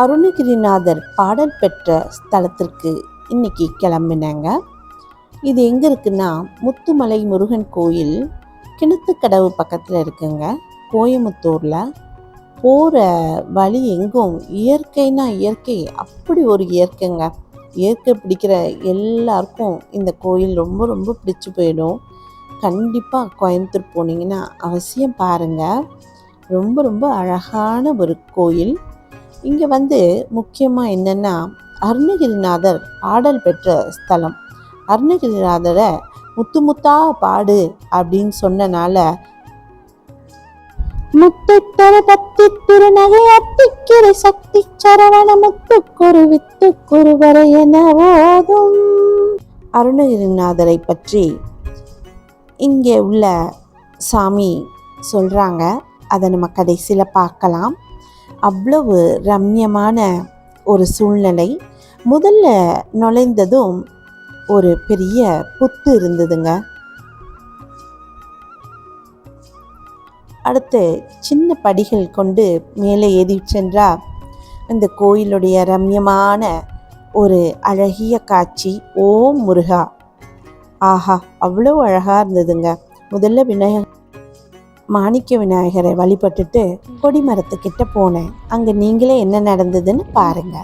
அருணகிரிநாதர் பாடல் பெற்ற ஸ்தலத்திற்கு இன்னைக்கு கிளம்பினாங்க. இது எங்கே இருக்குன்னா, முத்துமலை முருகன் கோயில் கிணத்துக்கடவு பக்கத்தில் இருக்குங்க, கோயமுத்தூரில். போகிற வழி எங்கும் இயற்கைனா இயற்கை, அப்படி ஒரு இயற்கைங்க. இயற்கை பிடிக்கிற எல்லாருக்கும் இந்த கோயில் ரொம்ப ரொம்ப பிடிச்சி போயிடும். கண்டிப்பாக கோயம்புத்தூர் போனீங்கன்னா அவசியம் பாருங்கள். ரொம்ப ரொம்ப அழகான ஒரு கோயில். இங்கே முக்கியமாக என்னென்னா, அருணகிரிநாதர் பாடல் பெற்ற ஸ்தலம். அருணகிரிநாதரை முத்து முத்தா பாடு அப்படின்னு சொன்னனால, முத்துத்தர பத்தி திருநகை அத்திக்கிற சக்தி சரவண முத்துக்குரு வித்துக்குரு வரை என ஓதும். அருணகிரிநாதரை பற்றி இங்கே உள்ள சாமி சொல்கிறாங்க. அதை நம்ம கடைசியில் பார்க்கலாம். அவ்வளவு ரம்யமான ஒரு சூழ்நிலை. முதல்ல நுழைந்ததும் ஒரு பெரிய புத்து இருந்ததுங்க. அடுத்து சின்ன படிகள் கொண்டு மேலே ஏறி சென்றால் அந்த கோயிலுடைய ரம்யமான ஒரு அழகிய காட்சி. ஓம் முருகா, ஆஹா, அவ்வளோ அழகாக இருந்ததுங்க. முதல்ல மாணிக்க விநாயகரை வழிபட்டுட்டு கொடிமரத்துக்கிட்ட போனேன். அங்கே நீங்களே என்ன நடந்ததுன்னு பாருங்க.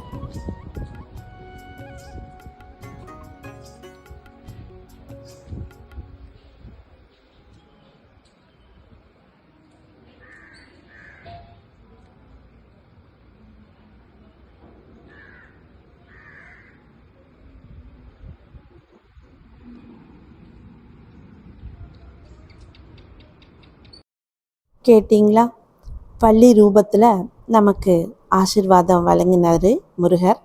கேட்டிங்களா? பள்ளி ரூபத்தில் நமக்கு ஆசீர்வாதம் வழங்கினார் முருகர்.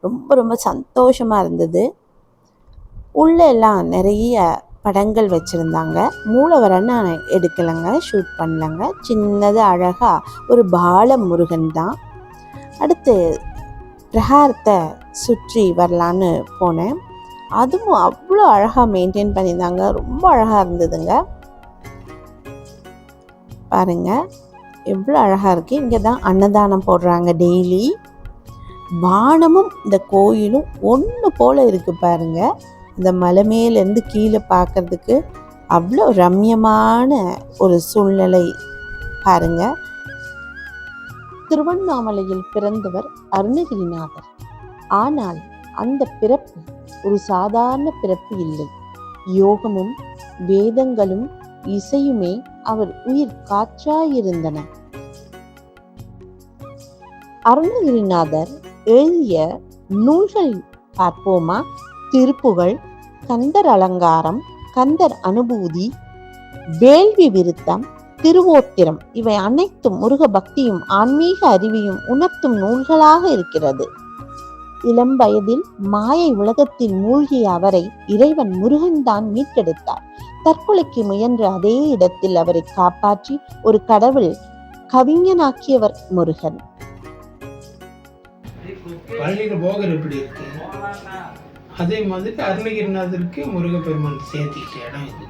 ரொம்ப ரொம்ப சந்தோஷமாக இருந்தது. உள்ளெல்லாம் நிறைய படங்கள் வச்சுருந்தாங்க. மூலவரை நான் எடுக்கலைங்க, ஷூட் பண்ணலைங்க. சின்னது அழகாக ஒரு பால முருகன் தான். அடுத்து பிரகாரத்தை சுற்றி வரலான்னு போனேன். அதுவும் அவ்வளோ அழகாக மெயின்டைன் பண்ணியிருந்தாங்க. ரொம்ப அழகாக இருந்ததுங்க. பாருங்க எவ்வளோ அழகாக இருக்குது. இங்கே தான் அன்னதானம் போடுறாங்க டெய்லி. வானமும் இந்த கோயிலும் ஒன்று போல் இருக்குது பாருங்க. இந்த மலை மேலேருந்து கீழே பார்க்கறதுக்கு அவ்வளோ ரம்யமான ஒரு சூழ்நிலை பாருங்க. திருவண்ணாமலையில் பிறந்தவர் அருணகிரிநாதர். ஆனால் அந்த பிறப்பு ஒரு சாதாரண பிறப்பு இல்லை. யோகமும் வேதங்களும் இசையுமே அவர் உயிர் காற்றாயிருந்தன. அருணகிரிநாதர் எழுதிய நூல்கள் பார்ப்போமா? திருப்புகழ், கந்தர் அலங்காரம், கந்தர் அனுபூதி, வேள்வி விருத்தம், திருவோத்திரம், இவை அனைத்தும் முருக பக்தியும் ஆன்மீக அறிவையும் உணர்த்தும் நூல்களாக இருக்கிறது. இளம் வயதில் மாயை உலகத்தில் மூழ்கிய அவரை இறைவன் முருகன் தான் மீட்டெடுத்தார். தற்கொலைக்கு முயன்ற அதே இடத்தில் அவரை காப்பாற்றி ஒரு கடவுள் கவிஞனாக்கியவர் முருகன். பழனியில் போகர் எப்படி இருக்கு, அதே மாதிரி அருணகிரிநாதருக்கு முருகப்பெருமான் சேர்த்துக்கிட்ட இடம் இது.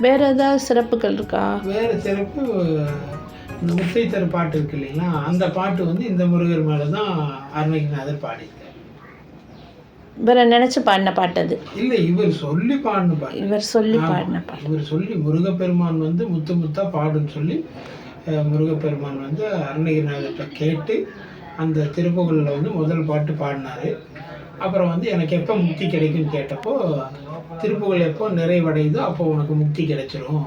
வேற ஏதாவது சிறப்புகள் இருக்கா? வேற சிறப்பு, இந்த முத்தைத்தர பாட்டு இருக்கு இல்லைங்களா, அந்த பாட்டு இந்த முருகர் மேலே தான் அருணகிரிநாதர் பாடியிருக்கார். இவரை நினைச்சு பாடின பாட்டு அது இல்லை, இவர் சொல்லி பாடின பாட்டு. இவர் சொல்லி பாடின பாட்டு. இவர் சொல்லி முருகப்பெருமான் முத்து முத்தா பாடுன்னு சொல்லி முருகப்பெருமான் அருணகிரிநாதர்கிட்ட கேட்டு அந்த திருப்புகழில் முதல் பாட்டு பாடினார். அப்புறம் எனக்கு எப்போ முக்தி கிடைக்குன்னு கேட்டப்போ, திருப்புகழ் எப்போ நிறைவடையுதோ அப்போ உனக்கு முக்தி கிடைச்சிரும்,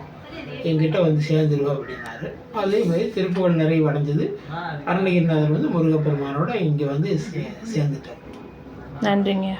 என்கிட்ட சேர்ந்துருவா அப்படின்னாரு. அதே மாதிரி திருப்புகழ் நிறைவடைஞ்சது. அருணகிரிநாதர் முருகப்பெருமானோட இங்கே சேர்ந்துட்டார். நன்றிங்க.